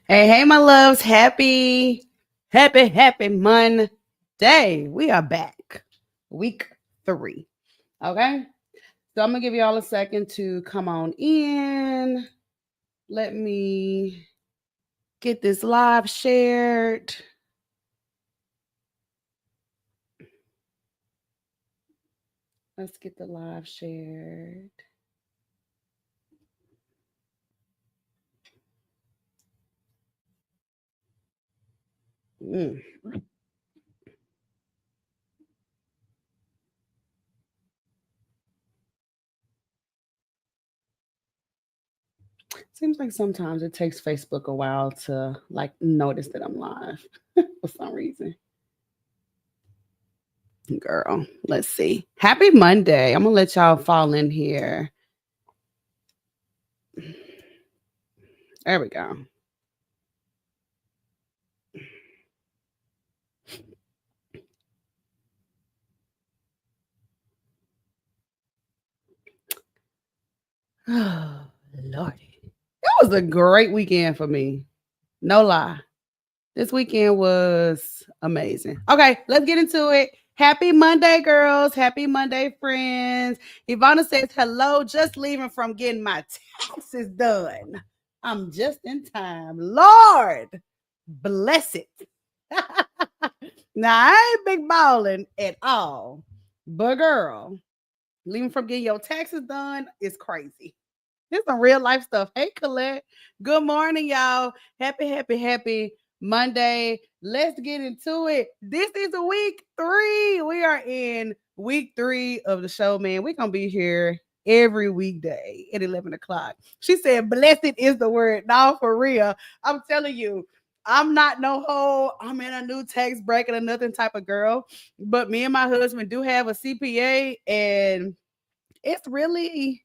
Hey, my loves. Happy Monday. We are back. Week 3. Okay. So I'm going to give y'all a second to come on in. Let me get this live shared. Let's get the live shared. Mm. Seems like sometimes it takes Facebook a while to notice that I'm live for some reason. Girl, let's see. Happy Monday. I'm gonna let y'all fall in here. There we go. Oh, Lordy. That was a great weekend for me. No lie. This weekend was amazing. Okay, let's get into it. Happy Monday, girls. Happy Monday, friends. Ivana says, hello, just leaving from getting my taxes done. I'm just in time. Lord, bless it. Now, I ain't big balling at all. But, girl, leaving from getting your taxes done is crazy. Here's some real life stuff. Hey, Colette. Good morning, y'all. Happy Monday. Let's get into it. This is week 3. We are in week 3 of the show, man. We're going to be here every weekday at 11 o'clock. She said, blessed is the word. Now, for real. I'm telling you, I'm not no whole, I'm in a new tax bracket or nothing type of girl. But me and my husband do have a CPA, and it's really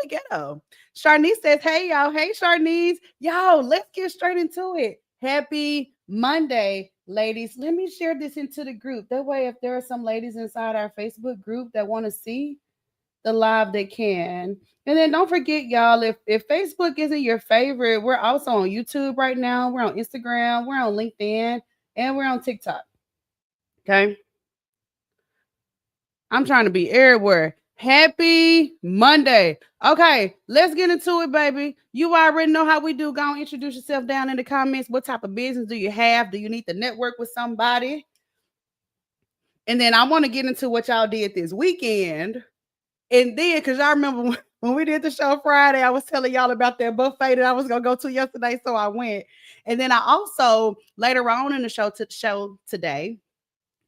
ghetto. Sharnice says, hey, y'all. Hey, Sharnice. Y'all, let's get straight into it. Happy Monday, ladies. Let me share this into the group. That way, if there are some ladies inside our Facebook group that want to see the live, they can. And then don't forget, y'all, if Facebook isn't your favorite, we're also on YouTube right now. We're on Instagram. We're on LinkedIn. And we're on TikTok. Okay. I'm trying to be everywhere. Happy Monday. Okay, let's get into it, baby. You already know how we do. Go and introduce yourself down in the comments. What type of business do you have? Do you need to network with somebody? And then I want to get into what y'all did this weekend. And then, because y'all remember when we did the show Friday, I was telling y'all about that buffet that I was going to go to yesterday. So I went. And then I also, later on in the show today,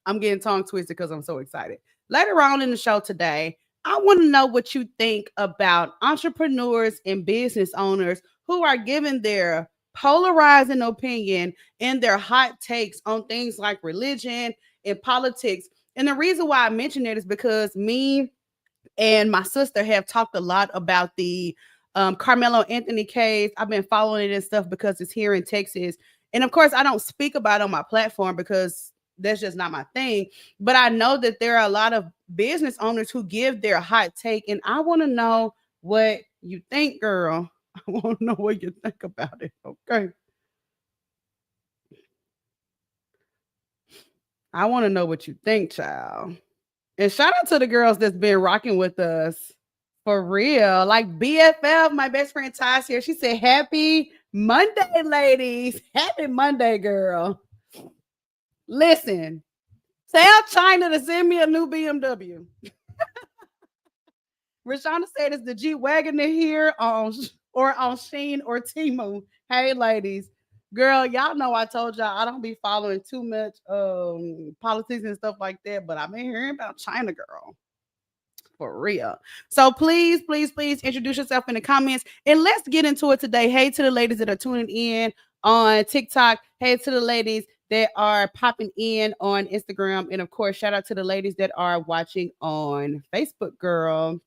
I'm getting tongue twisted because I'm so excited. Later on in the show today, I want to know what you think about entrepreneurs and business owners who are giving their polarizing opinion and their hot takes on things like religion and politics. And the reason why I mention it is because me and my sister have talked a lot about the Carmelo Anthony case. I've been following it and stuff because it's here in Texas. And of course, I don't speak about it on my platform because that's just not my thing. But I know that there are a lot of business owners who give their hot take. And I want to know what you think, girl. I want to know what you think about it. Okay. I want to know what you think, child. And shout out to the girls that's been rocking with us for real. Like BFF, my best friend Ty's here. She said, happy Monday, ladies. Happy Monday, girl. Listen, tell China to send me a new BMW. Rashana said it's the G Wagon here on Sheen or Timu. Hey, ladies. Girl, y'all know I told y'all I don't be following too much politics and stuff like that, but I've been hearing about China, girl. For real. So please introduce yourself in the comments and let's get into it today. Hey to the ladies that are tuning in on TikTok. Hey to the ladies that are popping in on Instagram. And of course, shout out to the ladies that are watching on Facebook, girl.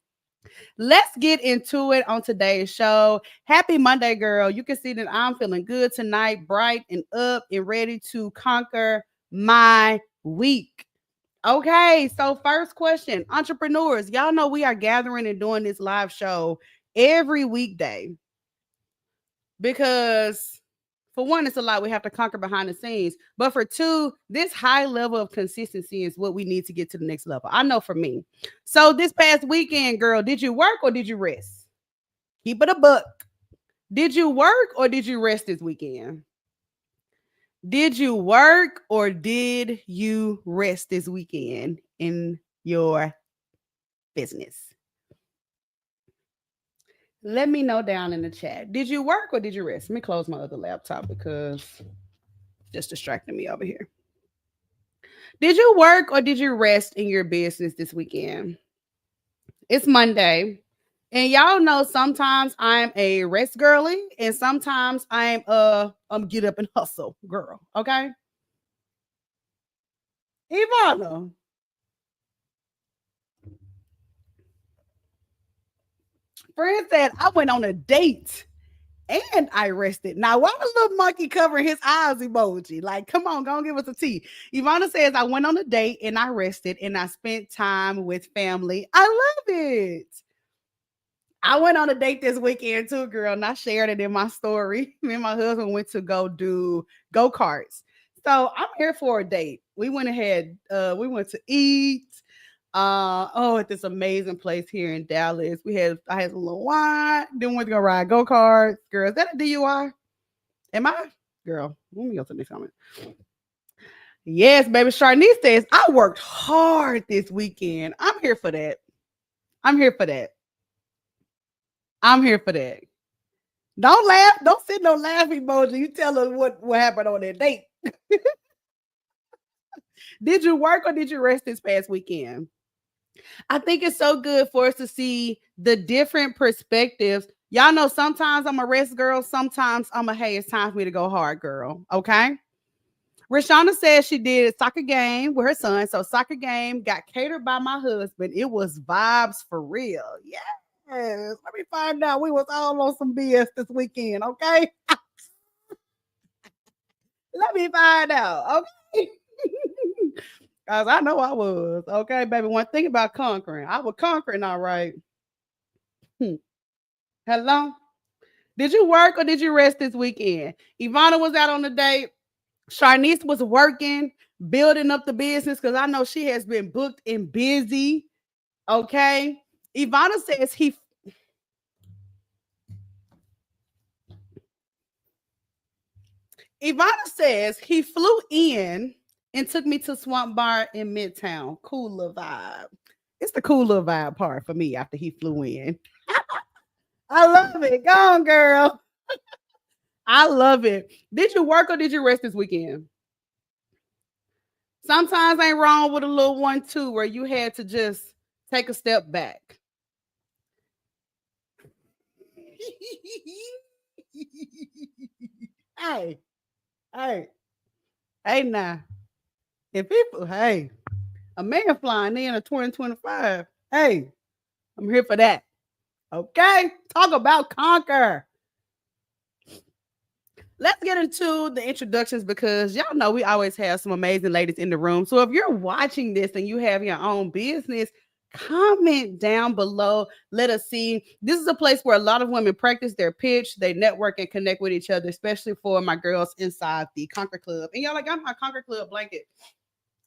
Let's get into it on today's show. Happy Monday, girl. You can see that I'm feeling good tonight, bright and up and ready to conquer my week. Okay, so first question, entrepreneurs, y'all know we are gathering and doing this live show every weekday because For one, it's a lot we have to conquer behind the scenes. But for two, this high level of consistency is what we need to get to the next level. I know for me. So this past weekend, girl, did you work or did you rest? Keep it a buck. Did you work or did you rest this weekend? Did you work or did you rest this weekend in your business? Let me know down in the chat. Did you work or did you rest? Let me close my other laptop because it's just distracting me over here. Did you work or did you rest in your business this weekend? It's Monday. And y'all know sometimes I'm a rest girly and sometimes I'm get up and hustle girl. Okay. Ivana. Friend said I went on a date and I rested. Now, why the little monkey covering his eyes emoji? Like, come on, go and give us a tea. Ivana says I went on a date and I rested and I spent time with family. I love it. I went on a date this weekend too, girl, and I shared it in my story. Me and my husband went to go do go-karts. So I'm here for a date. We went ahead, we went to eat. At this amazing place here in Dallas. I had a little wine, then went to go ride go-karts. Girl, is that a DUI? Am I? Girl, let me go to the next comment. Yes, baby. Sharnice says, I worked hard this weekend. I'm here for that. I'm here for that. I'm here for that. Don't laugh. Don't send no laugh emoji. You tell us what happened on that date. Did you work or did you rest this past weekend? I think it's so good for us to see the different perspectives. Y'all know sometimes I'm a rest girl. Sometimes I'm a, hey, it's time for me to go hard girl. Okay. Rashonda says she did a soccer game with her son. So soccer game got catered by my husband. It was vibes for real. Yes. Let me find out. We was all on some BS this weekend. Okay. Let me find out. Okay. Because I know I was. Okay, baby. One thing about conquering. I was conquering, all right. Hello? Did you work or did you rest this weekend? Ivana was out on the date. Sharnice was working, building up the business because I know she has been booked and busy. Okay. Ivana says he flew in and took me to Swamp Bar in Midtown. Cool little vibe. It's the cool little vibe part for me after he flew in. I love it. Go on, girl. I love it. Did you work or did you rest this weekend? Sometimes ain't wrong with a little one too, where you had to just take a step back. hey, hey, now. If people, hey, a man flying in a 2025, hey, I'm here for that. Okay, talk about conquer. Let's get into the introductions because y'all know we always have some amazing ladies in the room. So if you're watching this and you have your own business, comment down below. Let us see. This is a place where a lot of women practice their pitch, they network and connect with each other, especially for my girls inside the Conquer Club. And y'all, like, I'm my Conquer Club blanket.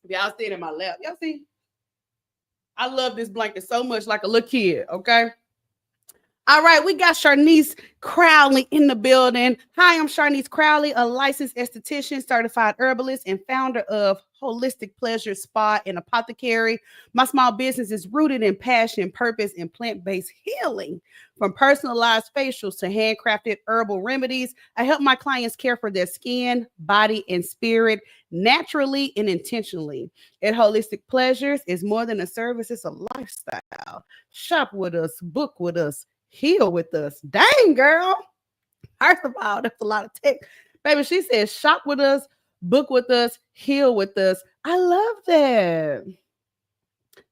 Y'all see it in my lap. Y'all see? I love this blanket so much, like a little kid. Okay. All right, we got Sharnice Crowley in the building. Hi, I'm Sharnice Crowley, a licensed esthetician, certified herbalist, and founder of Holistic Pleasure Spa and Apothecary. My small business is rooted in passion, purpose, and plant-based healing. From personalized facials to handcrafted herbal remedies, I help my clients care for their skin, body, and spirit naturally and intentionally. At Holistic Pleasures, is more than a service, it's a lifestyle. Shop with us, book with us, heal with us. Dang, girl. First of all, that's a lot of text. Baby, she says shop with us, book with us, heal with us. I love that.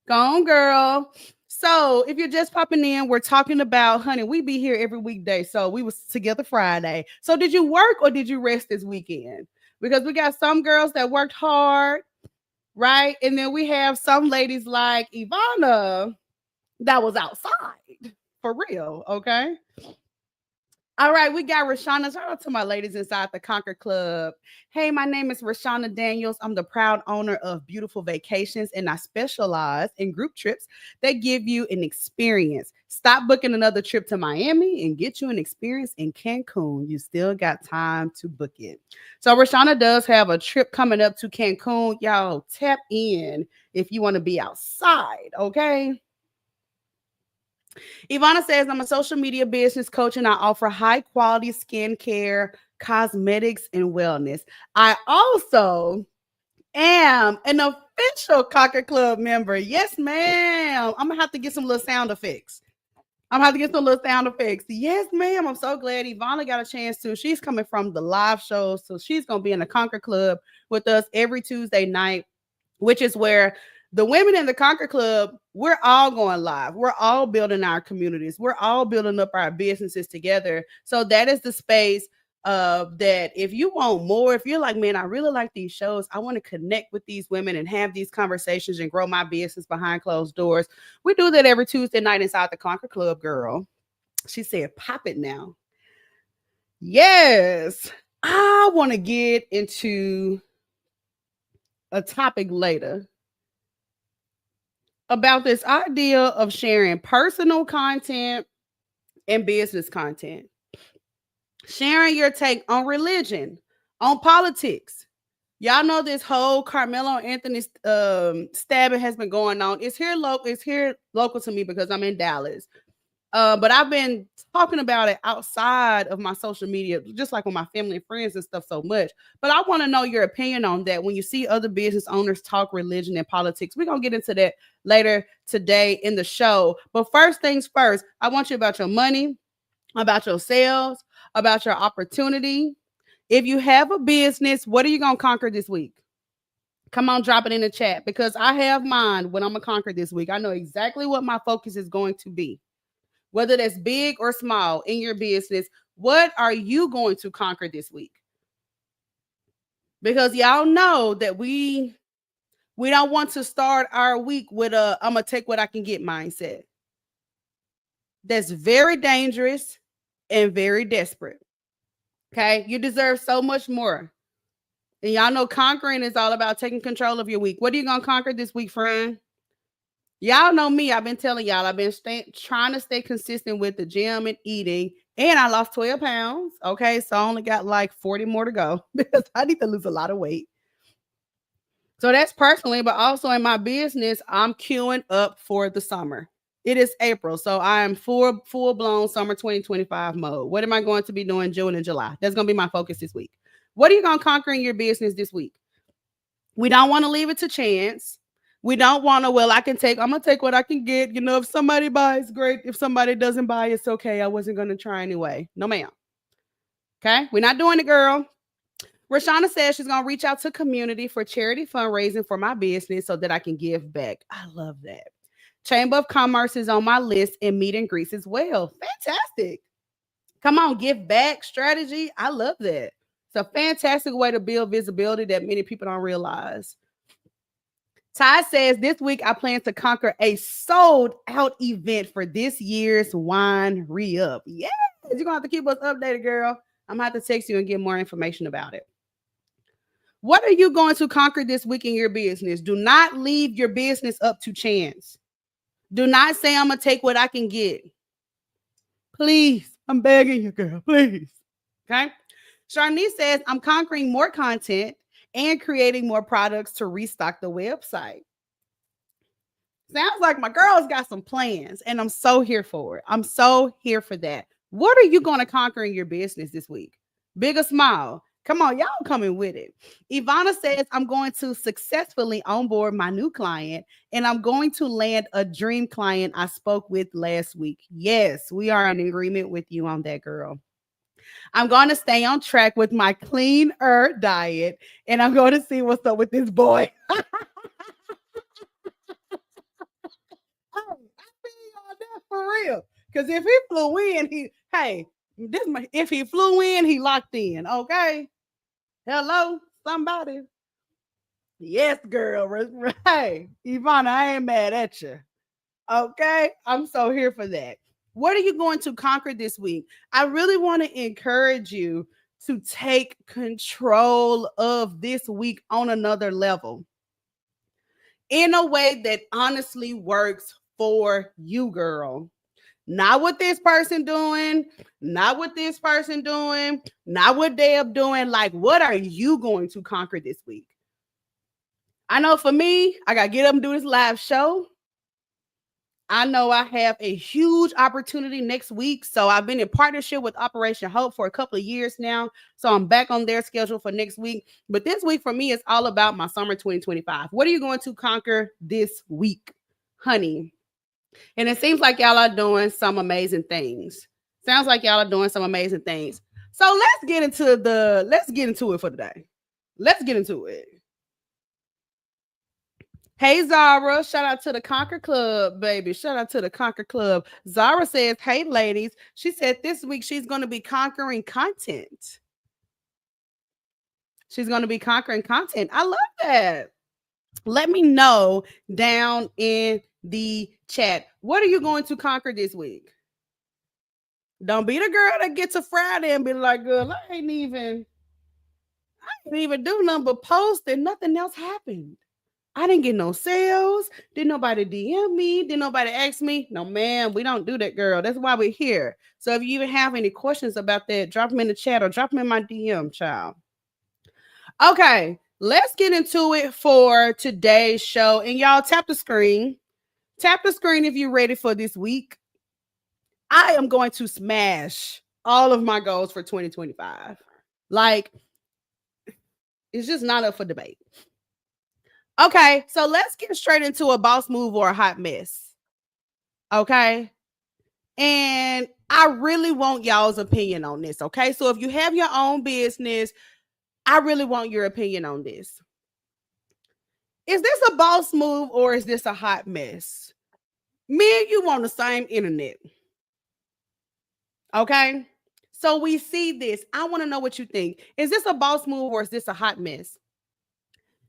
Go on, girl. So if you're just popping in, we're talking about, honey, we be here every weekday. So we was together Friday. So did you work or did you rest this weekend? Because we got some girls that worked hard, right? And then we have some ladies like Ivana that was outside. For real, okay? All right, we got Rashana. Shout out to my ladies inside the Conquer Club. Hey, my name is Rashana Daniels. I'm the proud owner of Beautiful Vacations, and I specialize in group trips that give you an experience. Stop booking another trip to Miami and get you an experience in Cancun. You still got time to book it. So, Rashana does have a trip coming up to Cancun. Y'all tap in if you want to be outside, okay? Ivana says, I'm a social media business coach and I offer high quality skincare, cosmetics, and wellness. I also am an official Cocker Club member. Yes, ma'am. I'm gonna have to get some little sound effects. I'm gonna have to get some little sound effects. Yes, ma'am. I'm so glad Ivana got a chance to. She's coming from the live shows, so she's gonna be in the Conquer Club with us every Tuesday night, which is where the women in the Conquer Club, we're all going live. We're all building our communities. We're all building up our businesses together. So that is the space that if you want more, if you're like, man, I really like these shows, I want to connect with these women and have these conversations and grow my business behind closed doors. We do that every Tuesday night inside the Conquer Club, girl. She said, pop it now. Yes, I want to get into a topic later about this idea of sharing personal content and business content. Sharing your take on religion, on politics. Y'all know this whole Carmelo Anthony stabbing has been going on. It's here local to me because I'm in Dallas. But I've been talking about it outside of my social media, just like with my family and friends and stuff so much. But I want to know your opinion on that. When you see other business owners talk religion and politics, we're going to get into that later today in the show. But first things first, I want you about your money, about your sales, about your opportunity. If you have a business, what are you going to conquer this week? Come on, drop it in the chat because I have mine what I'm going to conquer this week. I know exactly what my focus is going to be. Whether that's big or small in your business, what are you going to conquer this week? Because y'all know that we don't want to start our week with a I'm gonna take what I can get mindset. That's very dangerous and very desperate. Okay, you deserve so much more. And y'all know conquering is all about taking control of your week. What are you gonna conquer this week, friend? Y'all know me. I've been telling y'all, I've been trying to stay consistent with the gym and eating. And I lost 12 pounds. Okay. So I only got like 40 more to go because I need to lose a lot of weight. So that's personally, but also in my business, I'm queuing up for the summer. It is April. So I am full blown summer 2025 mode. What am I going to be doing June and July? That's going to be my focus this week. What are you going to conquer in your business this week? We don't want to leave it to chance. We don't want to, I'm going to take what I can get. You know, if somebody buys, great. If somebody doesn't buy, it's okay. I wasn't going to try anyway. No, ma'am. Okay. We're not doing it, girl. Rashana says she's going to reach out to community for charity fundraising for my business so that I can give back. I love that. Chamber of Commerce is on my list and meet and greets as well. Fantastic. Come on, give back strategy. I love that. It's a fantastic way to build visibility that many people don't realize. Ty says, this week I plan to conquer a sold out event for this year's wine re-up. Yes, you're going to have to keep us updated, girl. I'm going to have to text you and get more information about it. What are you going to conquer this week in your business? Do not leave your business up to chance. Do not say, I'm going to take what I can get. Please, I'm begging you, girl, please. Okay. Sharnice says, I'm conquering more content and creating more products to restock the website. Sounds like my girl's got some plans, and I'm so here for it. I'm so here for that. What are you going to conquer in your business this week? Big or small? Come on, y'all coming with it. Ivana says, I'm going to successfully onboard my new client, and I'm going to land a dream client I spoke with last week. Yes, we are in agreement with you on that, girl. I'm going to stay on track with my clean earth diet, and I'm going to see what's up with this boy. I feel y'all that for real. Because if he flew in, if he flew in, he locked in. Okay. Hello, somebody. Yes, girl. Hey, Ivana, I ain't mad at you. Okay. I'm so here for that. What are you going to conquer this week? I really want to encourage you to take control of this week on another level in a way that honestly works for you, girl. Not what this person doing, not what this person doing, not what Deb doing. Like, what are you going to conquer this week? I know for me, I got to get up and do this live show. I know I have a huge opportunity next week. So I've been in partnership with Operation Hope for a couple of years now. So I'm back on their schedule for next week. But this week for me is all about my summer 2025. What are you going to conquer this week, honey? And it seems like y'all are doing some amazing things. Sounds like y'all are doing some amazing things. So let's get into it for today. Let's get into it. Hey, Zara, shout out to the Conquer Club, baby. Shout out to the Conquer Club. Zara says, hey, ladies. She said this week she's going to be conquering content. She's going to be conquering content. I love that. Let me know down in the chat. What are you going to conquer this week? Don't be the girl that gets a Friday and be like, girl, I ain't even do nothing but post and nothing else happened. I didn't get no sales. Didn't nobody DM me. Didn't nobody ask me. No, man, we don't do that, girl. That's why we're here. So if you even have any questions about that, drop them in the chat or drop them in my DM, child. Okay, let's get into it for today's show. And y'all tap the screen. Tap the screen if you're ready for this week. I am going to smash all of my goals for 2025. Like, it's just not up for debate. Okay, so let's get straight into a boss move or a hot mess. Okay. And I really want y'all's opinion on this. Okay. So if you have your own business, I really want your opinion on this. Is this a boss move or is this a hot mess? Me and you on the same internet. Okay. So we see this. I want to know what you think. Is this a boss move or is this a hot mess?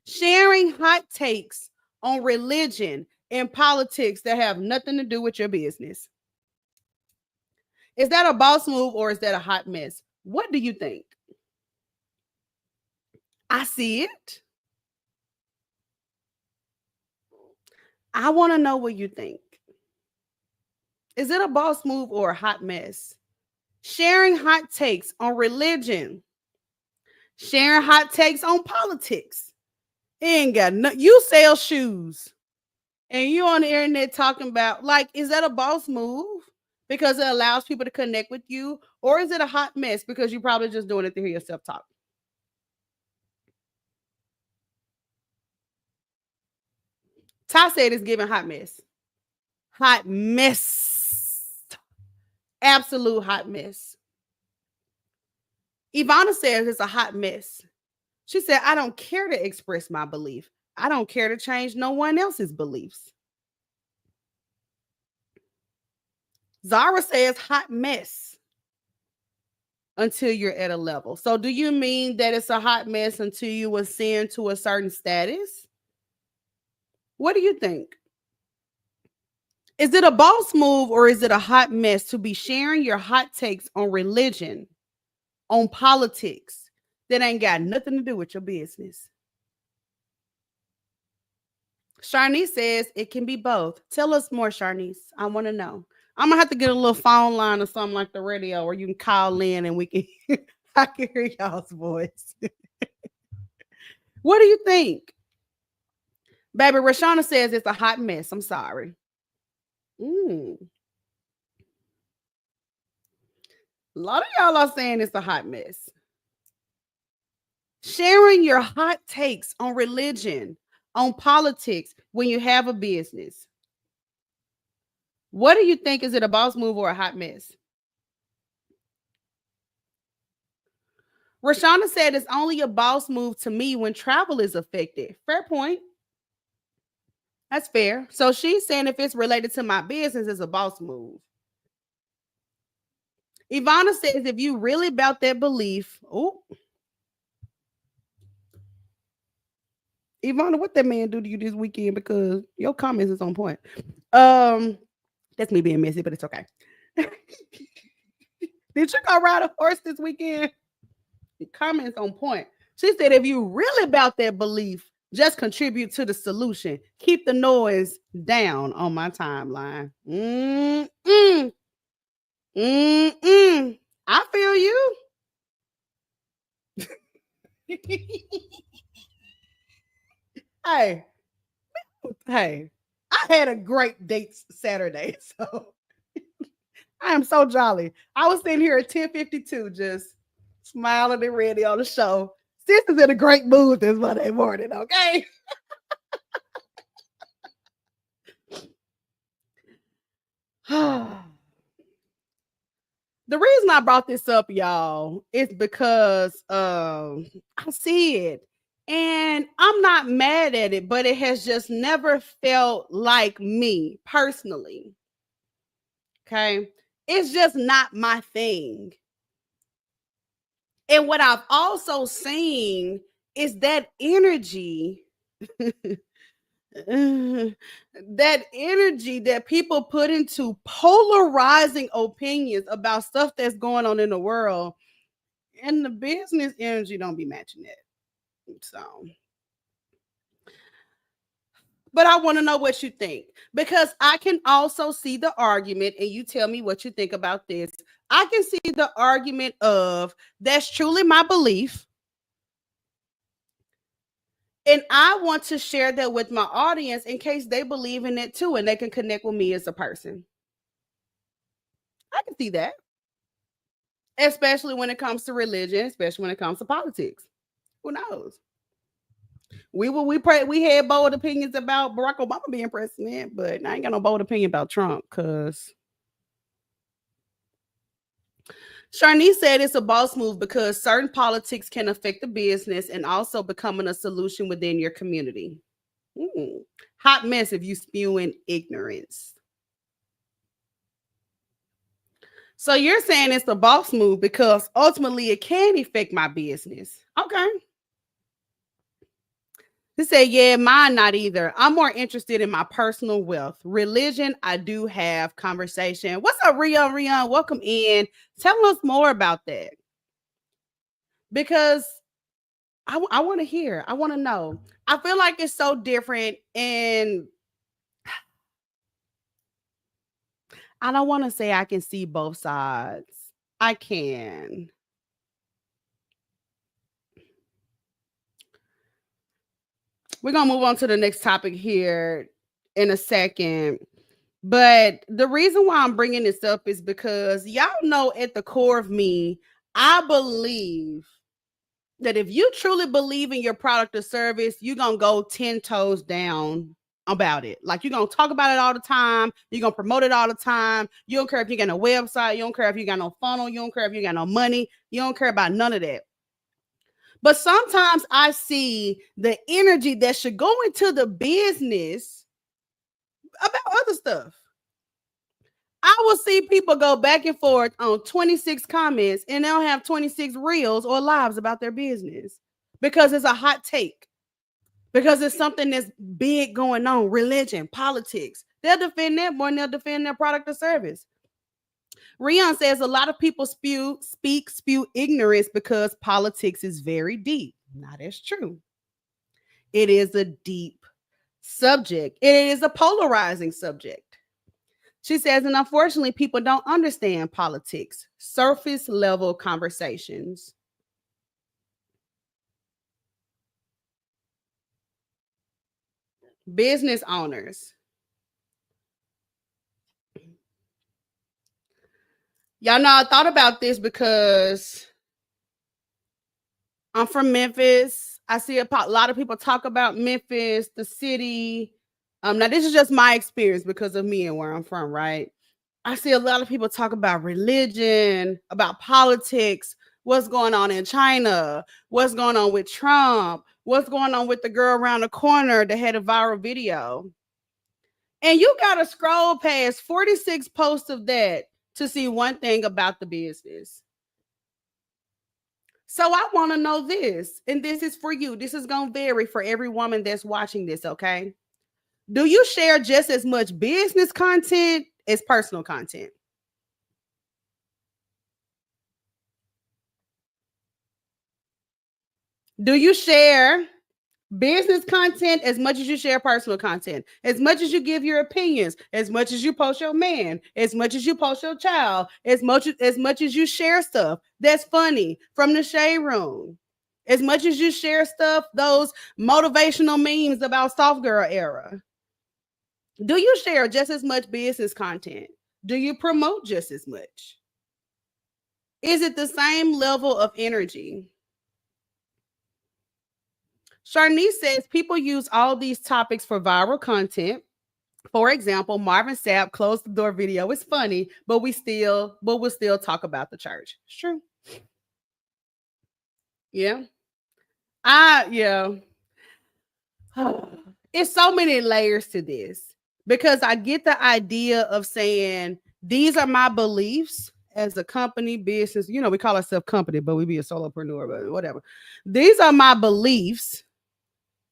Sharing hot takes on religion and politics that have nothing to do with your business. Is that a boss move or is that a hot mess? What do you think? I see it. I want to know what you think. Is it a boss move or a hot mess? Sharing hot takes on religion, sharing hot takes on politics. It ain't got no, you sell shoes and you on the internet talking about, like, is that a boss move because it allows people to connect with you? Or is it a hot mess because you're probably just doing it to hear yourself talk? Ty said it's giving hot mess. Hot mess. Absolute hot mess. Ivana says it's a hot mess. She said, I don't care to express my belief. I don't care to change no one else's beliefs. Zara says hot mess until you're at a level. So do you mean that it's a hot mess until you ascend to a certain status? What do you think? Is it a boss move or is it a hot mess to be sharing your hot takes on religion, on politics that ain't got nothing to do with your business? Sharnice says it can be both. Tell us more, Sharnice. I want to know. I'm gonna have to get a little phone line or something like the radio where you can call in and we can I can hear y'all's voice. What do you think? Baby, Rashana says it's a hot mess. I'm sorry. A lot of y'all are saying it's a hot mess. Sharing your hot takes on religion, on politics when you have a business. What do you think? Is it a boss move or a hot mess? Rashana said it's only a boss move to me when travel is affected. Fair point. That's fair. So she's saying if it's related to my business, it's a boss move. Ivana says if you really about that belief, oh, Ivana, what that man do to you this weekend? Because your comments is on point. That's me being messy, but it's okay. Did you go ride a horse this weekend? The comments on point. She said, if you really about that belief, just contribute to the solution. Keep the noise down on my timeline. Mm-mm. Mm-mm. I feel you. Hey, hey, I had a great date Saturday, so I am so jolly. I was sitting here at 10:52, just smiling and ready on the show. Sis is in a great mood this Monday morning, okay? The reason I brought this up, y'all, is because I see it and I'm not mad at it, but it has just never felt like me personally. Okay. It's just not my thing. And what I've also seen is that energy. That energy that people put into polarizing opinions about stuff that's going on in the world, and the business energy don't be matching that. So, but I want to know what you think, because I can also see the argument, and you tell me what you think about this. I can see the argument of that's truly my belief, and I want to share that with my audience in case they believe in it too and they can connect with me as a person. I can see that. Especially when it comes to religion, especially when it comes to politics. Who knows? We had bold opinions about Barack Obama being president, but I ain't got no bold opinion about Trump because Sharnice said it's a boss move because certain politics can affect the business and also becoming a solution within your community. Hot mess if you spewing ignorance. So you're saying it's a boss move because ultimately it can affect my business. Okay. He said, yeah, mine not either. I'm more interested in my personal wealth. Religion, I do have conversation. What's up, Rion? Rion, welcome in. Tell us more about that. Because I want to hear. I want to know. I feel like it's so different, and I don't want to say I can see both sides. I can. We're going to move on to the next topic here in a second. But the reason why I'm bringing this up is because y'all know at the core of me, I believe that if you truly believe in your product or service, you're going to go 10 toes down about it. Like, you're going to talk about it all the time. You're going to promote it all the time. You don't care if you got no website. You don't care if you got no funnel. You don't care if you got no money. You don't care about none of that. But sometimes I see the energy that should go into the business about other stuff. I will see people go back and forth on 26 comments and they'll have 26 reels or lives about their business because it's a hot take, because it's something that's big going on, religion, politics. They'll defend that more than they'll defend their product or service. Rion says a lot of people spew ignorance because politics is very deep. Not as true. It is a deep subject. It is a polarizing subject. She says, and unfortunately, people don't understand politics, surface level conversations. Business owners. Y'all know I thought about this because I'm from Memphis. I see a lot of people talk about Memphis, the city. Now, this is just my experience because of me and where I'm from, right? I see a lot of people talk about religion, about politics, what's going on in China, what's going on with Trump, what's going on with the girl around the corner that had a viral video. And you got to scroll past 46 posts of that to see one thing about the business. So I want to know this, and this is for you. This is going to vary for every woman that's watching this, okay? Do you share just as much business content as personal content? Do you share business content as much as you share personal content, as much as you give your opinions, as much as you post your man, as much as you post your child, as much as you share stuff that's funny from the shade room, as much as you share stuff, those motivational memes about soft girl era? Do you share just as much business content? Do you promote just as much? Is it the same level of energy? Sharnice says people use all these topics for viral content. For example, Marvin Sapp closed the door video. It's funny, but we'll still talk about the church. It's true. Yeah. Yeah. It's so many layers to this because I get the idea of saying these are my beliefs as a company business. We call ourselves company, but we be a solopreneur, but whatever. These are my beliefs.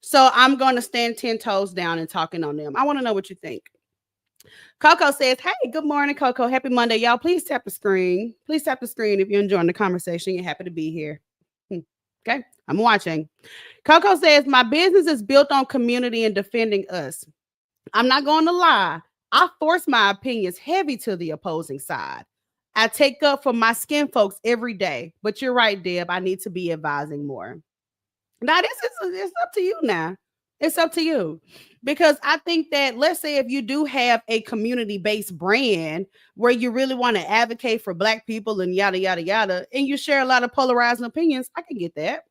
So I'm going to stand 10 toes down and talking on them. I want to know what you think. Coco says, hey, good morning, Coco. Happy Monday. Y'all, please tap the screen. Please tap the screen if you're enjoying the conversation. You're happy to be here. Okay, I'm watching. Coco says, my business is built on community and defending us. I'm not going to lie. I force my opinions heavy to the opposing side. I take up for my skin folks every day. But you're right, Deb. I need to be advising more. Now, it's up to you now. It's up to you. Because I think that, let's say if you do have a community-based brand where you really want to advocate for Black people and yada, yada, yada, and you share a lot of polarizing opinions, I can get that.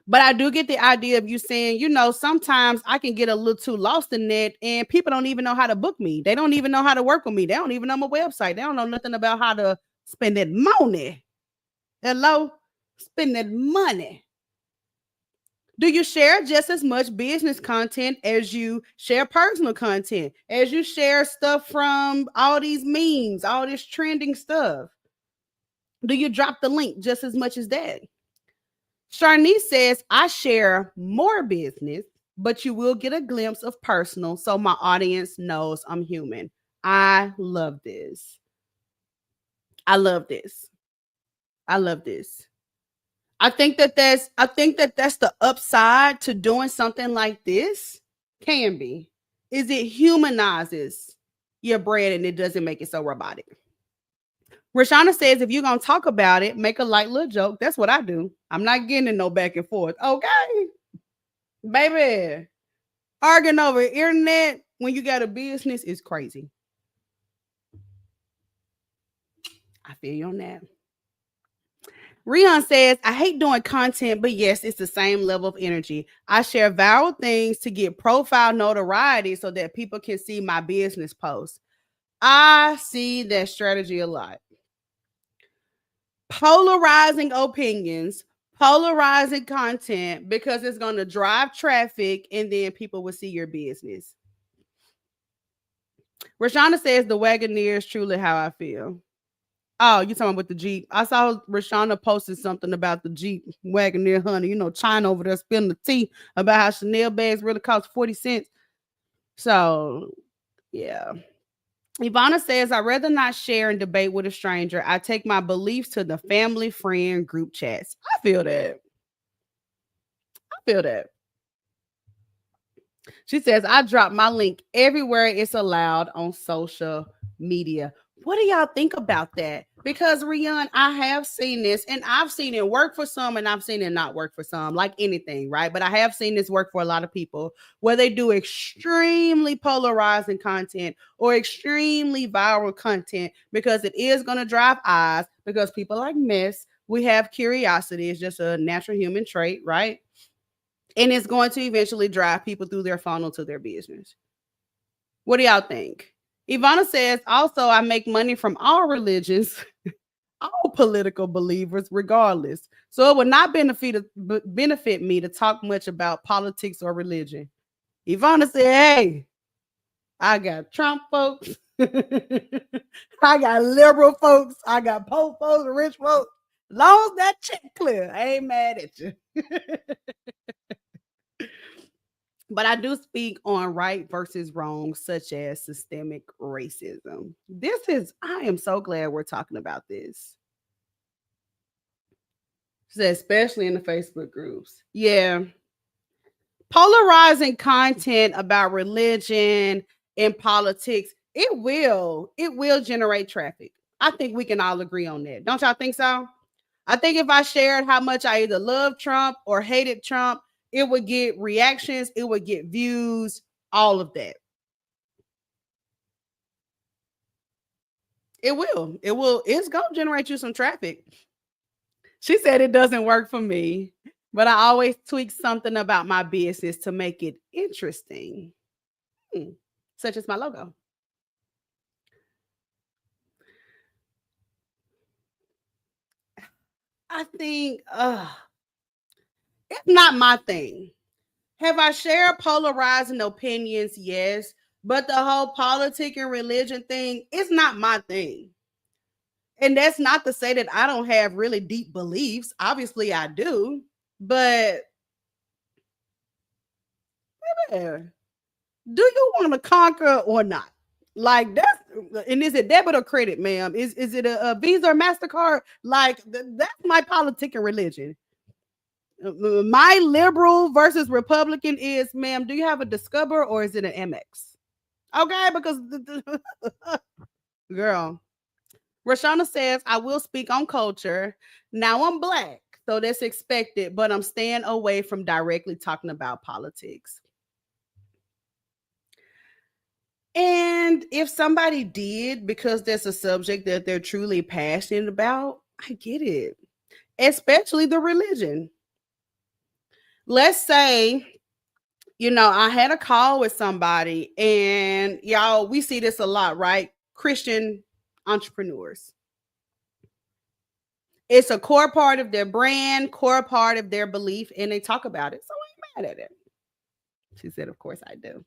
But I do get the idea of you saying, sometimes I can get a little too lost in that and people don't even know how to book me. They don't even know how to work with me. They don't even know my website. They don't know nothing about how to spend that money. Hello? Spend that money. Do you share just as much business content as you share personal content, as you share stuff from all these memes, all this trending stuff? Do you drop the link just as much as that? Sharnice says, I share more business, but you will get a glimpse of personal so my audience knows I'm human. I love this. I love this. I love this. I think that that's the upside to doing something like this. Can be. Is it humanizes your brand and it doesn't make it so robotic. Rashana says if you're gonna talk about it, make a light little joke. That's what I do. I'm not getting in no back and forth. Okay. Baby. Arguing over internet when you got a business is crazy. I feel you on that. Rion says, I hate doing content, but yes, it's the same level of energy. I share viral things to get profile notoriety so that people can see my business posts. I see that strategy a lot. Polarizing opinions, polarizing content because it's going to drive traffic and then people will see your business. Rashana says the Wagoneer is truly how I feel. Oh, you talking about the Jeep? I saw Rashana posted something about the Jeep Wagoneer, honey. China over there spilling the tea about how Chanel bags really cost 40 cents. So, yeah. Ivana says, I'd rather not share and debate with a stranger. I take my beliefs to the family, friend, group chats. I feel that. She says, I drop my link everywhere it's allowed on social media. What do y'all think about that? Because Rion, I have seen this and I've seen it work for some and I've seen it not work for some, like anything, right? But I have seen this work for a lot of people where they do extremely polarizing content or extremely viral content because it is going to drive eyes because people like mess. We have curiosity. It's just a natural human trait, right? And it's going to eventually drive people through their funnel to their business. What do y'all think? Ivana says, also, I make money from all religions, all political believers, regardless. So it would not benefit me to talk much about politics or religion. Ivana said, hey, I got Trump folks. I got liberal folks. I got poor folks, rich folks. Long as that check clear, I ain't mad at you. But I do speak on right versus wrong, such as systemic racism. I am so glad we're talking about this. Especially in the Facebook groups. Yeah. Polarizing content about religion and politics, it will generate traffic. I think we can all agree on that. Don't y'all think so? I think if I shared how much I either love Trump or hated Trump, it would get reactions, it would get views, all of that. It will. It will. It's going to generate you some traffic. She said it doesn't work for me, but I always tweak something about my business to make it interesting, hmm, such as my logo. I think it's not my thing. Have I shared polarizing opinions? Yes. But the whole politic and religion thing is not my thing. And that's not to say that I don't have really deep beliefs. Obviously, I do. But yeah, do you want to conquer or not? Like that's and is it debit or credit, ma'am? Is it a Visa or Mastercard? Like that's my politic and religion. My liberal versus Republican is, ma'am, do you have a Discover or is it an MX? Okay, because girl, Rashana says, I will speak on culture. Now I'm black, so that's expected, but I'm staying away from directly talking about politics. And if somebody did, because that's a subject that they're truly passionate about, I get it, especially the religion. Let's say, I had a call with somebody, and y'all, we see this a lot, right? Christian entrepreneurs. It's a core part of their brand, core part of their belief, and they talk about it. So I ain't mad at it. She said, of course I do.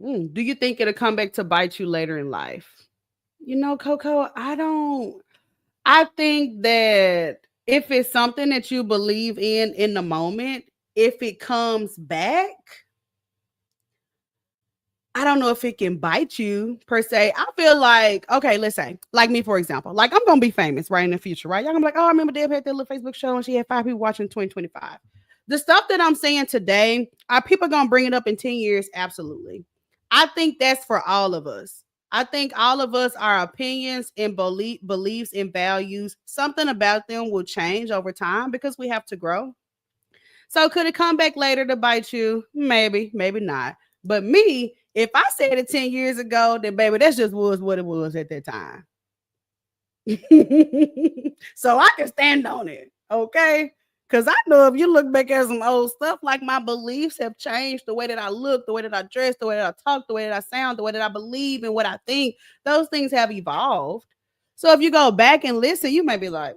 Do you think it'll come back to bite you later in life? Coco, I don't. I think that if it's something that you believe in the moment, if it comes back, I don't know if it can bite you per se. I feel like, okay, let's say, like me, for example, like I'm gonna be famous right in the future, right? Y'all gonna be like, oh, I remember Deb had that little Facebook show and she had 5 people watching in 2025. The stuff that I'm saying today, are people gonna bring it up in 10 years? Absolutely. I think that's for all of us. I think all of us, our opinions and beliefs and values, something about them will change over time because we have to grow. So could it come back later to bite you? Maybe, maybe not. But me, if I said it 10 years ago, then baby, that's just was what it was at that time. So I can stand on it. Okay. Cause I know if you look back at some old stuff, like my beliefs have changed, the way that I look, the way that I dress, the way that I talk, the way that I sound, the way that I believe and what I think, those things have evolved. So if you go back and listen, you may be like,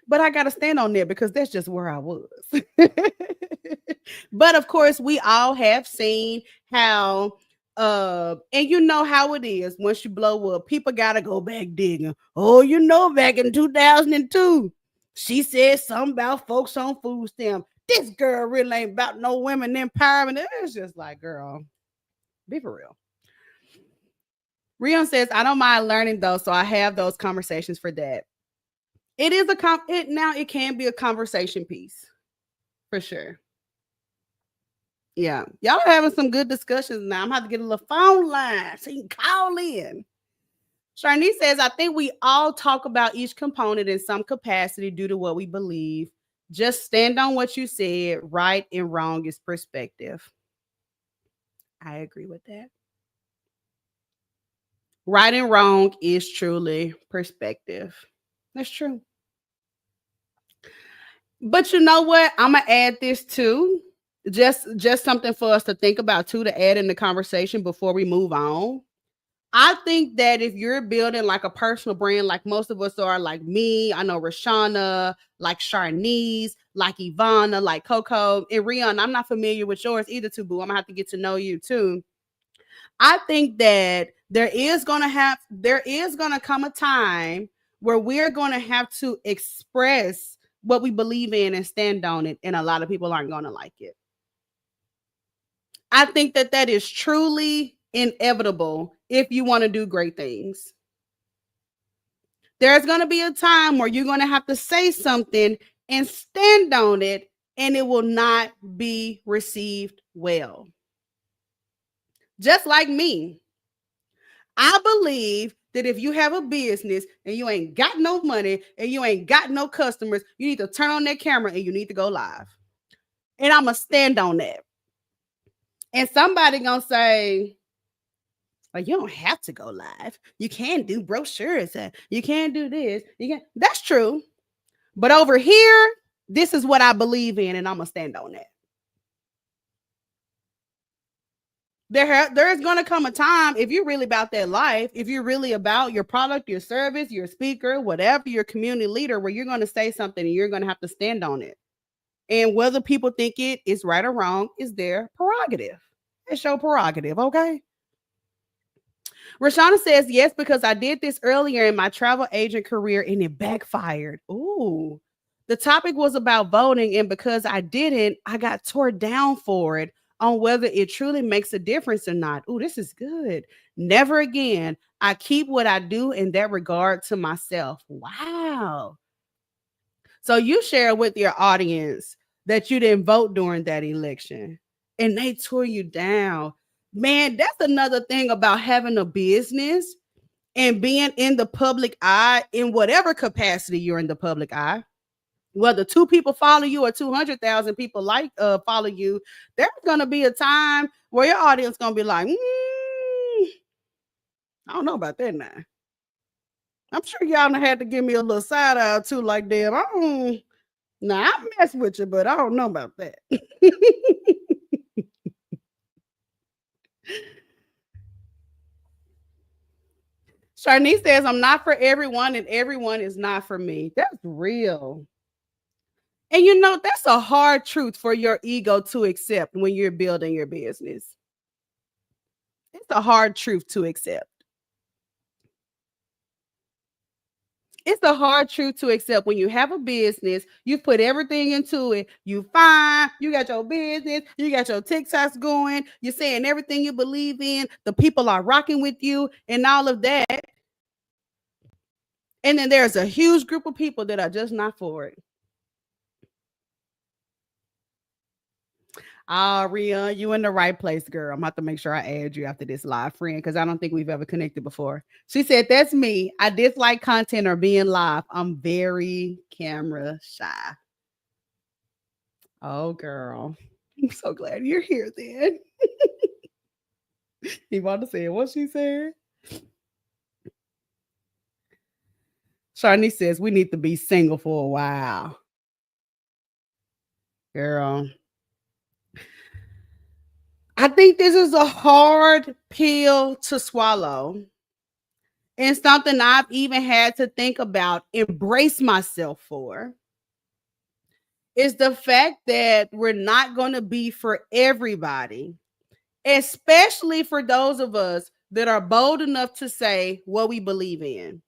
but I got to stand on there because that's just where I was. But of course, we all have seen how and you know how it is once you blow up, people got to go back digging. Oh, back in 2002, she said something about folks on food stamp. This girl really ain't about no women empowerment. It's just like, girl, be for real. Rion says, I don't mind learning though, so I have those conversations for that. It is it can be a conversation piece for sure. Yeah. Y'all are having some good discussions now. I'm gonna have to get a little phone line so you can call in. Sharnese says, I think we all talk about each component in some capacity due to what we believe. Just stand on what you said. Right and wrong is perspective. I agree with that. Right and wrong is truly perspective. That's true. But you know what? I'm gonna add this too. Just something for us to think about too, to add in the conversation before we move on. I think that if you're building like a personal brand, like most of us are, like me, I know Rashana, like Sharnese, like Ivana, like Coco, and Rion. I'm not familiar with yours either, too, boo. I'm gonna have to get to know you too. I think that there is gonna come a time where we're gonna have to express what we believe in and stand on it, and a lot of people aren't gonna like it. I think that that is truly inevitable if you want to do great things. There's going to be a time where you're going to have to say something and stand on it, and it will not be received well. Just like me, I believe that if you have a business and you ain't got no money and you ain't got no customers, you need to turn on that camera and you need to go live. And I'm going to stand on that. And somebody going to say, like, you don't have to go live. You can do brochures. You can do this. You can. That's true. But over here, this is what I believe in, and I'm going to stand on that. There's going to come a time, if you're really about that life, if you're really about your product, your service, your speaker, whatever, your community leader, where you're going to say something and you're going to have to stand on it. And whether people think it is right or wrong is their prerogative. It's your prerogative, okay? Rashana says, yes, because I did this earlier in my travel agent career and it backfired. Ooh. The topic was about voting, and because I didn't, I got tore down for it on whether it truly makes a difference or not. Ooh, this is good. Never again. I keep what I do in that regard to myself. Wow. So you share with your audience that you didn't vote during that election and they tore you down. Man, that's another thing about having a business and being in the public eye in whatever capacity you're in the public eye. Whether 2 people follow you or 200,000 people follow you, there's going to be a time where your audience going to be like, I don't know about that now. I'm sure y'all had to give me a little side eye too, like, damn, I mess with you, but I don't know about that. Sharnice says, I'm not for everyone and everyone is not for me. That's real. And you know, that's a hard truth for your ego to accept when you're building your business. It's a hard truth to accept. It's a hard truth to accept when you have a business, you put everything into it, you fine, you got your business, you got your TikToks going, you're saying everything you believe in, the people are rocking with you and all of that. And then there's a huge group of people that are just not for it. Ria, you in the right place, girl. I'm about to make sure I add you after this live, friend, because I don't think we've ever connected before. She said, that's me. I dislike content or being live. I'm very camera shy. Oh, girl. I'm so glad you're here then. You want to say what she said? Sharni says, we need to be single for a while. Girl. I think this is a hard pill to swallow. And something I've even had to think about, embrace myself for, is the fact that we're not going to be for everybody, especially for those of us that are bold enough to say what we believe in.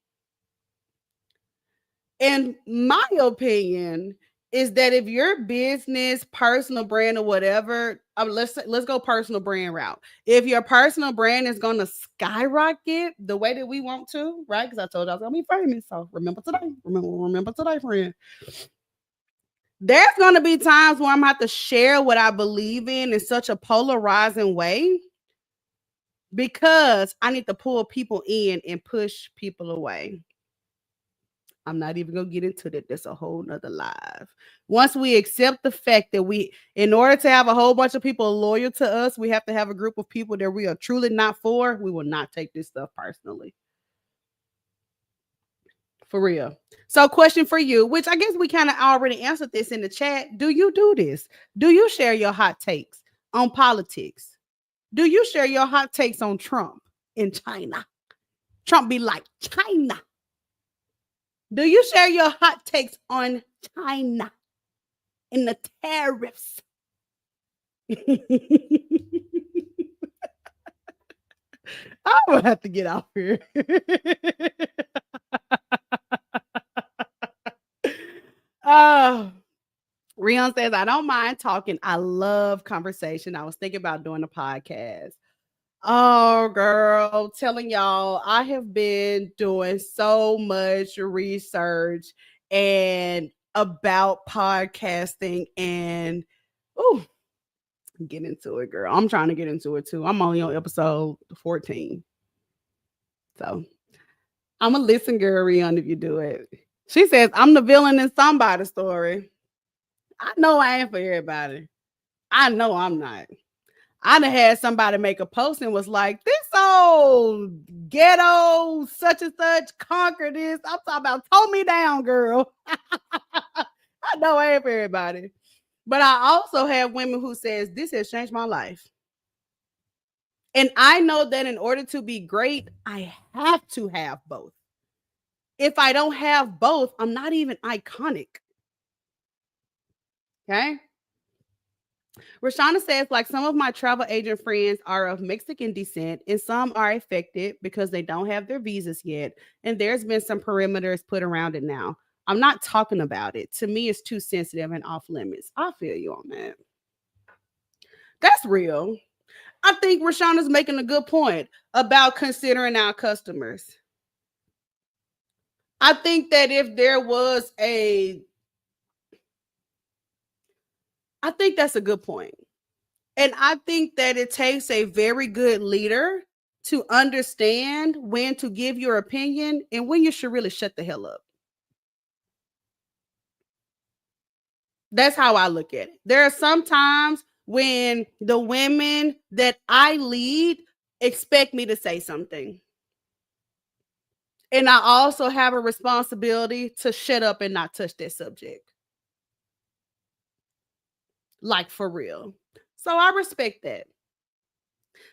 In my opinion, is that if your business, personal brand, or whatever, let's go personal brand route. If your personal brand is going to skyrocket the way that we want to, right? Because I told you I was going to be famous. So remember today. Remember today, friend. There's going to be times where I'm going to have to share what I believe in such a polarizing way because I need to pull people in and push people away. I'm not even going to get into that. That's a whole nother live. Once we accept the fact that in order to have a whole bunch of people loyal to us, we have to have a group of people that we are truly not for. We will not take this stuff personally. For real. So, question for you, which I guess we kind of already answered this in the chat. Do you do this? Do you share your hot takes on politics? Do you share your hot takes on Trump in China? Trump be like, China. Do you share your hot takes on China and the tariffs? I'm going to have to get out here. Rion says, I don't mind talking. I love conversation. I was thinking about doing a podcast. Oh, girl, telling y'all, I have been doing so much research and about podcasting and oh, get into it, girl. I'm trying to get into it too. I'm only on episode 14. So I'm a listen girl, Rihanna, if you do it. She says, I'm the villain in somebody's story. I know I ain't for everybody. I know I'm not. I done had somebody make a post and was like, this old ghetto such and such conquer this. I'm talking about tone me down, girl. I know I ain't for everybody. But I also have women who says this has changed my life. And I know that in order to be great, I have to have both. If I don't have both, I'm not even iconic. Okay. Rashana says, like some of my travel agent friends are of Mexican descent, and some are affected because they don't have their visas yet. And there's been some perimeters put around it now. I'm not talking about it. To me, it's too sensitive and off limits. I feel you on that. That's real. I think Rashana's making a good point about considering our customers. I think that if there was I think that's a good point. And I think that it takes a very good leader to understand when to give your opinion and when you should really shut the hell up. That's how I look at it. There are some times when the women that I lead expect me to say something. And I also have a responsibility to shut up and not touch that subject. Like for real. So I respect that.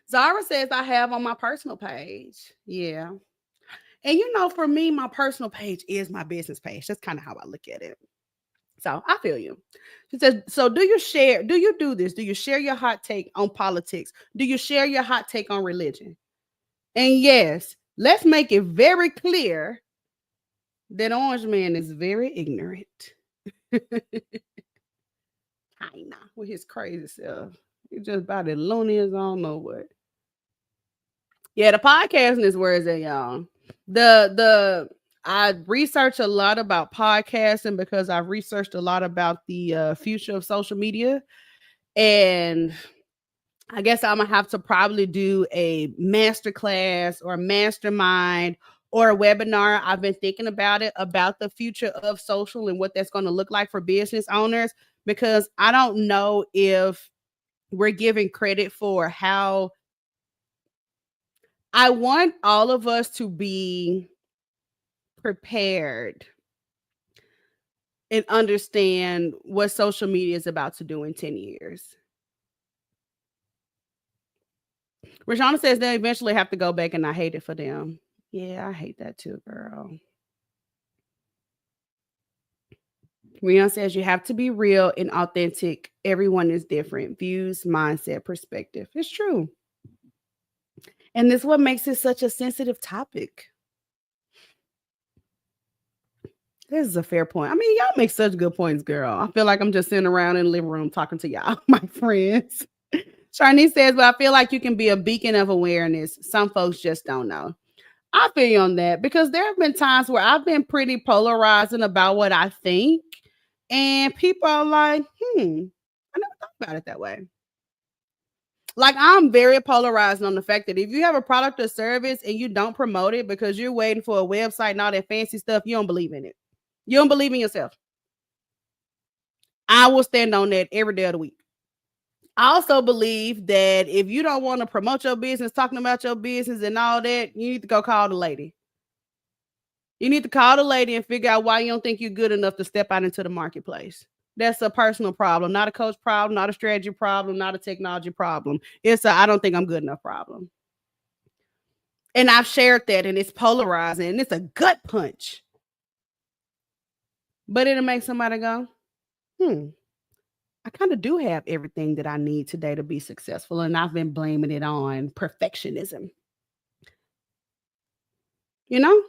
Zara says I have on my personal page. Yeah. And you know, for me, my personal page is my business page. That's kind of how I look at it. So I feel you. She says, so do you do this? Do you share your hot take on politics? Do you share your hot take on religion? And yes, let's make it very clear that Orange Man is very ignorant. Kinda with his crazy self. He's just about as loony as I don't know what. Yeah, the podcasting is where is it, y'all? The I research a lot about podcasting because I've researched a lot about the future of social media. And I guess I'm gonna have to probably do a masterclass or a mastermind or a webinar. I've been thinking about it about the future of social and what that's going to look like for business owners because I don't know if we're giving credit for how I want all of us to be prepared and understand what social media is about to do in 10 years. Rashana says they eventually have to go back and I hate it for them. Yeah, I hate that too, girl. Rihanna says you have to be real and authentic. Everyone is different. Views, mindset, perspective. It's true. And this is what makes it such a sensitive topic. This is a fair point. I mean, y'all make such good points, girl. I feel like I'm just sitting around in the living room talking to y'all, my friends. Sharnese says, but I feel like you can be a beacon of awareness. Some folks just don't know. I feel you on that because there have been times where I've been pretty polarizing about what I think. And people are like, I never thought about it that way. Like I'm very polarizing on the fact that if you have a product or service and you don't promote it because you're waiting for a website and all that fancy stuff, you don't believe in it. You don't believe in yourself. I will stand on that every day of the week. I also believe that if you don't want to promote your business, talking about your business and all that, you need to go call the lady. You need to call the lady and figure out why you don't think you're good enough to step out into the marketplace. That's a personal problem, not a coach problem, not a strategy problem, not a technology problem. It's a I don't think I'm good enough problem. And I've shared that and it's polarizing and it's a gut punch. But it'll make somebody go, I kind of do have everything that I need today to be successful. And I've been blaming it on perfectionism. You know?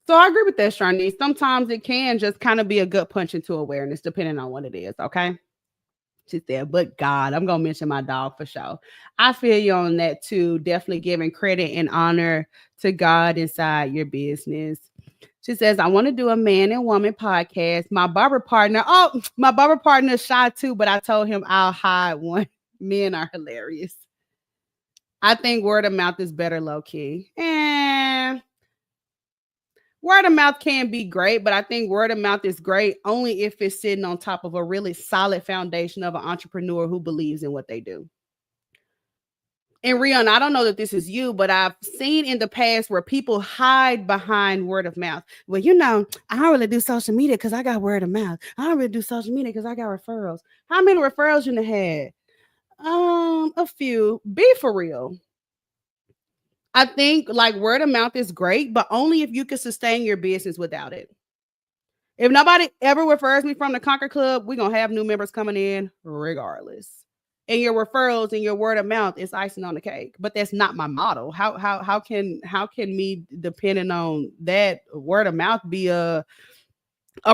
So I agree with that, Sharnese. Sometimes it can just kind of be a gut punch into awareness, depending on what it is. Okay. She said, but God, I'm gonna mention my dog for sure. I feel you on that too. Definitely giving credit and honor to God inside your business. She says, I want to do a man and woman podcast. My barber partner, my barber partner is shy too, but I told him I'll hide one. Men are hilarious. I think word of mouth is better low key. And word of mouth can be great, but I think word of mouth is great only if it's sitting on top of a really solid foundation of an entrepreneur who believes in what they do. And Rion, I don't know that this is you, but I've seen in the past where people hide behind word of mouth. Well, I don't really do social media because I got word of mouth. I don't really do social media because I got referrals. How many referrals you had? A few. Be for real. I think like word of mouth is great, but only if you can sustain your business without it. If nobody ever refers me from the Conquer Club, we're gonna have new members coming in regardless. And your referrals and your word of mouth is icing on the cake. But that's not my model. How can me depending on that word of mouth be a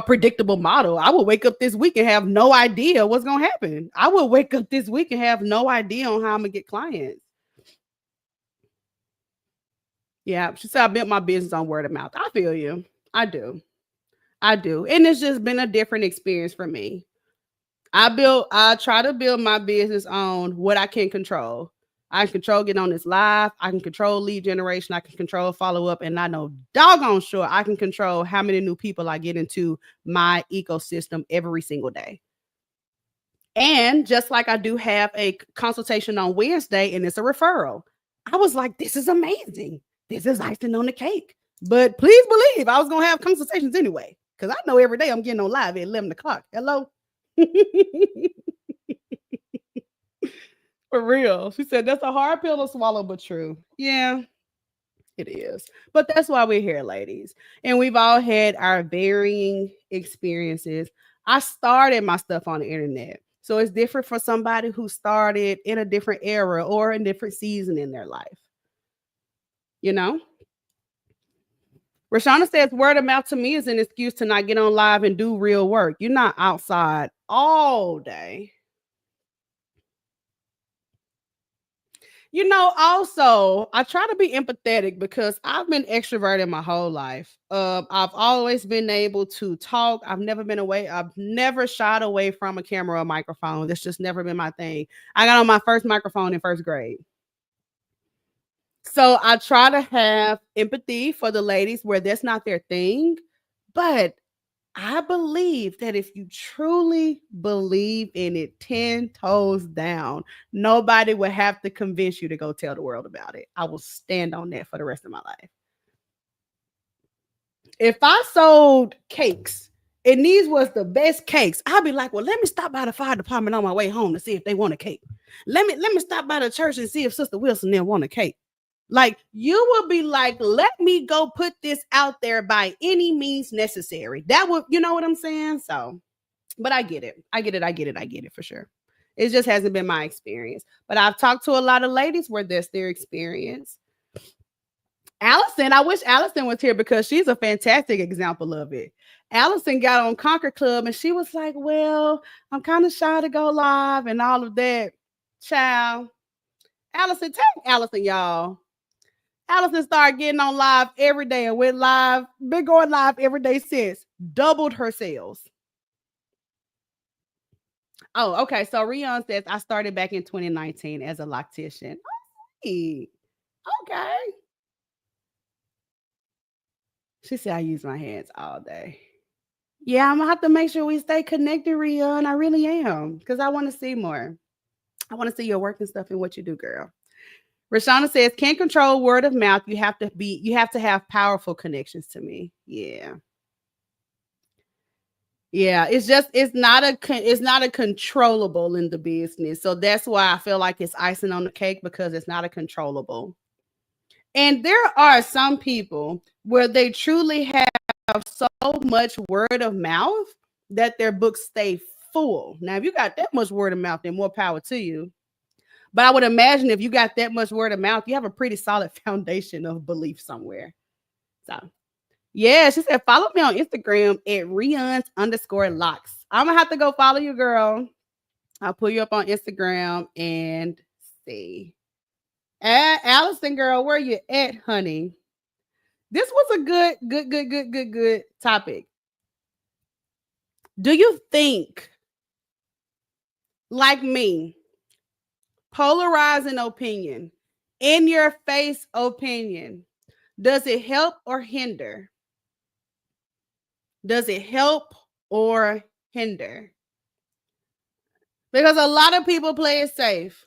predictable model? I will wake up this week and have no idea what's gonna happen. I will wake up this week and have no idea on how I'm gonna get clients. Yeah, she said I built my business on word of mouth. I feel you. I do. And it's just been a different experience for me. I try to build my business on what I can control. I can control getting on this live. I can control lead generation. I can control follow up. And I know doggone sure I can control how many new people I get into my ecosystem every single day. And just like I do have a consultation on Wednesday and it's a referral, I was like, this is amazing. This is icing on the cake. But please believe I was going to have consultations anyway, because I know every day I'm getting on live at 11 o'clock. Hello? For real. She said, that's a hard pill to swallow, but true. Yeah, it is. But that's why we're here, ladies. And we've all had our varying experiences. I started my stuff on the internet. So it's different for somebody who started in a different era or a different season in their life. You know? Rashana says word of mouth to me is an excuse to not get on live and do real work. You're not outside all day. Also, I try to be empathetic because I've been extroverted my whole life. I've always been able to talk. I've never shied away from a camera or microphone. That's just never been my thing. I got on my first microphone in first grade. So I try to have empathy for the ladies where that's not their thing. But I believe that if you truly believe in it 10 toes down, nobody will have to convince you to go tell the world about it. I will stand on that for the rest of my life. If I sold cakes and these was the best cakes, I'd be like, well, let me stop by the fire department on my way home to see if they want a cake. Let me stop by the church and see if Sister Wilson there want a cake. Like, you will be like, let me go put this out there by any means necessary. That would, you know what I'm saying? So, but I get it. I get it for sure. It just hasn't been my experience. But I've talked to a lot of ladies where that's their experience. Allison, I wish Allison was here because she's a fantastic example of it. Allison got on Conquer Club and she was like, well, I'm kind of shy to go live and all of that. Child. Allison, tell Allison, y'all. Allison started getting on live every day and went live, been going live every day since, doubled her sales. Oh, okay. So Rion says, I started back in 2019 as a loctician. Okay. She said, I use my hands all day. Yeah, I'm going to have to make sure we stay connected, Rion. I really am, because I want to see more. I want to see your work and stuff and what you do, girl. Rashana says, can't control word of mouth. You have to have powerful connections to me. Yeah. Yeah, it's not a controllable in the business. So that's why I feel like it's icing on the cake, because it's not a controllable. And there are some people where they truly have so much word of mouth that their books stay full. Now, if you got that much word of mouth, then more power to you. But I would imagine if you got that much word of mouth, you have a pretty solid foundation of belief somewhere. So, yeah, she said, follow me on Instagram at Rions_locks. I'm going to have to go follow you, girl. I'll pull you up on Instagram and see. Allison, girl, where you at, honey? This was a good topic. Do you think, like me, polarizing opinion, in your face opinion, does it help or hinder? Does it help or hinder? Because a lot of people play it safe.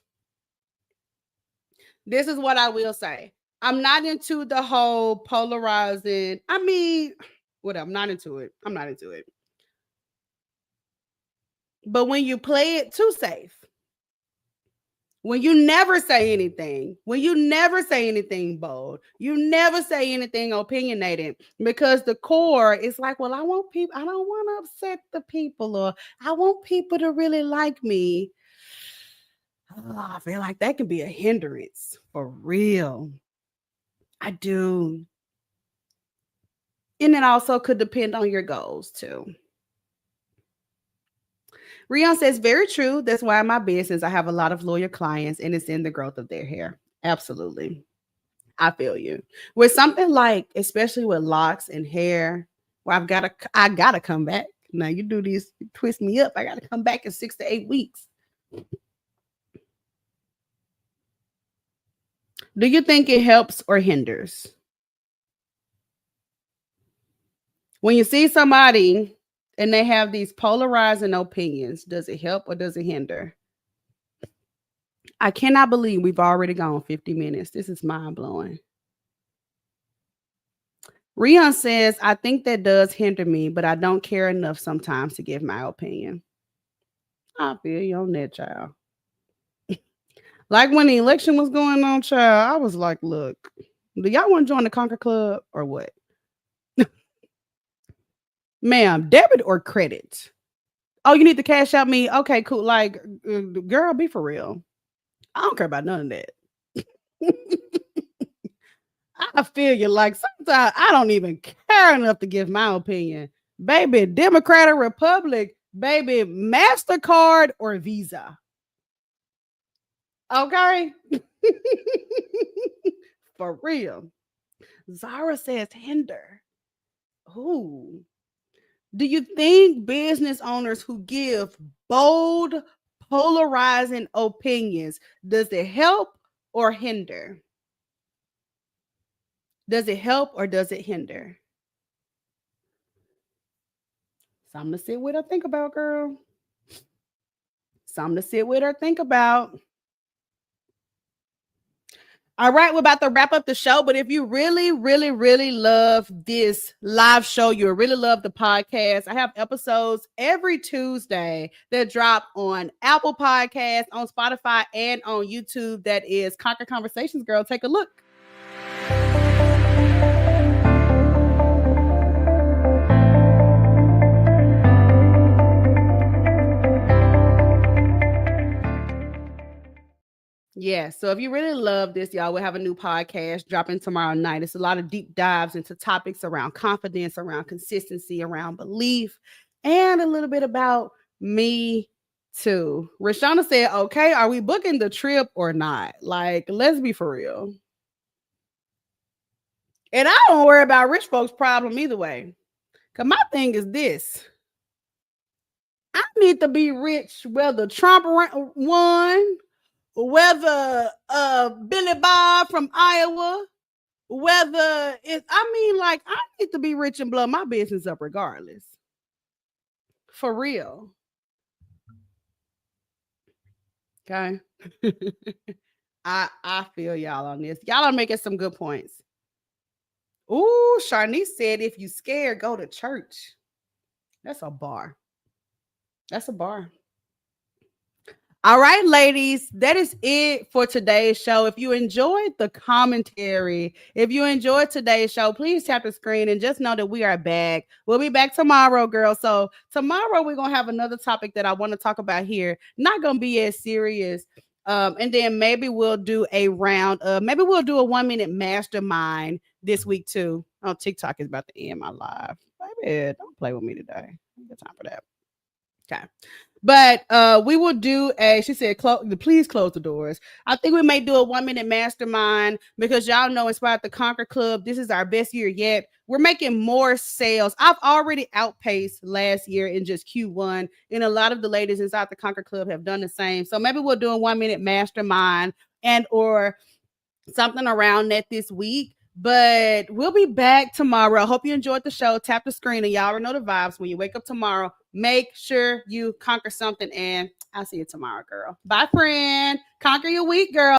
This is what I will say. I'm not into the whole polarizing. I mean, whatever. I'm not into it. I'm not into it. But when you play it too safe, when you never say anything, when you never say anything bold, you never say anything opinionated, because the core is like, well, I want people, I don't want to upset the people, or I want people to really like me. Oh, I feel like that can be a hindrance for real. I do. And it also could depend on your goals too. Rion says, very true. That's why in my business, I have a lot of loyal clients, and it's in the growth of their hair. Absolutely. I feel you. With something like, especially with locks and hair, where I gotta come back. Now you do these, you twist me up. I gotta come back in 6 to 8 weeks. Do you think it helps or hinders? When you see somebody and they have these polarizing opinions, does it help or does it hinder? I cannot believe we've already gone 50 minutes. This is mind blowing. Rion says, I think that does hinder me, but I don't care enough sometimes to give my opinion. I feel you on that, child. Like when the election was going on, child, I was like, look, do y'all want to join the Conquer Club or what? Ma'am, debit or credit? Oh, you need to cash out me? Okay, cool. Like, girl, be for real. I don't care about none of that. I feel you. Like sometimes I don't even care enough to give my opinion. Baby, Democrat or Republic, baby, MasterCard or Visa. Okay. For real. Zara says hinder. Ooh. Do you think business owners who give bold, polarizing opinions, does it help or hinder? Does it help or does it hinder? Something to sit with or think about, girl. Something to sit with or think about. All right, we're about to wrap up the show. But if you really, really, really love this live show, you really love the podcast, I have episodes every Tuesday that drop on Apple Podcasts, on Spotify, and on YouTube. That is Conquer Conversations, girl. Take a look. Yeah, so if you really love this, y'all, we'll have a new podcast dropping tomorrow night. It's a lot of deep dives into topics around confidence, around consistency, around belief, and a little bit about me too. Rashana said, okay, are we booking the trip or not? Like, let's be for real. And I don't worry about rich folks' problem either way. Because my thing is this. I need to be rich whether Trump won, whether Billy Bob from Iowa, whether it's, I mean, like, I need to be rich and blow my business up regardless. For real. Okay. I feel y'all on this. Y'all are making some good points. Ooh, Sharnice said, if you scared, go to church. That's a bar. That's a bar. All right, ladies, that is it for today's show. If you enjoyed the commentary, if you enjoyed today's show, please tap the screen and just know that we are back. We'll be back tomorrow, girl. So tomorrow we're going to have another topic that I want to talk about here. Not going to be as serious. And then maybe we'll do a round of, maybe we'll do a 1-minute mastermind this week too. Oh, TikTok is about to end my life. Baby, don't play with me today. I ain't got time for that. Okay. But we will do she said, please close the doors. I think we may do a 1-minute mastermind because y'all know Inspired the Conquer Club. This is our best year yet. We're making more sales. I've already outpaced last year in just Q1. And a lot of the ladies inside the Conquer Club have done the same. So maybe we'll do a 1-minute mastermind and or something around that this week. But we'll be back tomorrow. I hope you enjoyed the show. Tap the screen and y'all already know the vibes. When you wake up tomorrow, make sure you conquer something. And I'll see you tomorrow, girl. Bye, friend. Conquer your week, girl.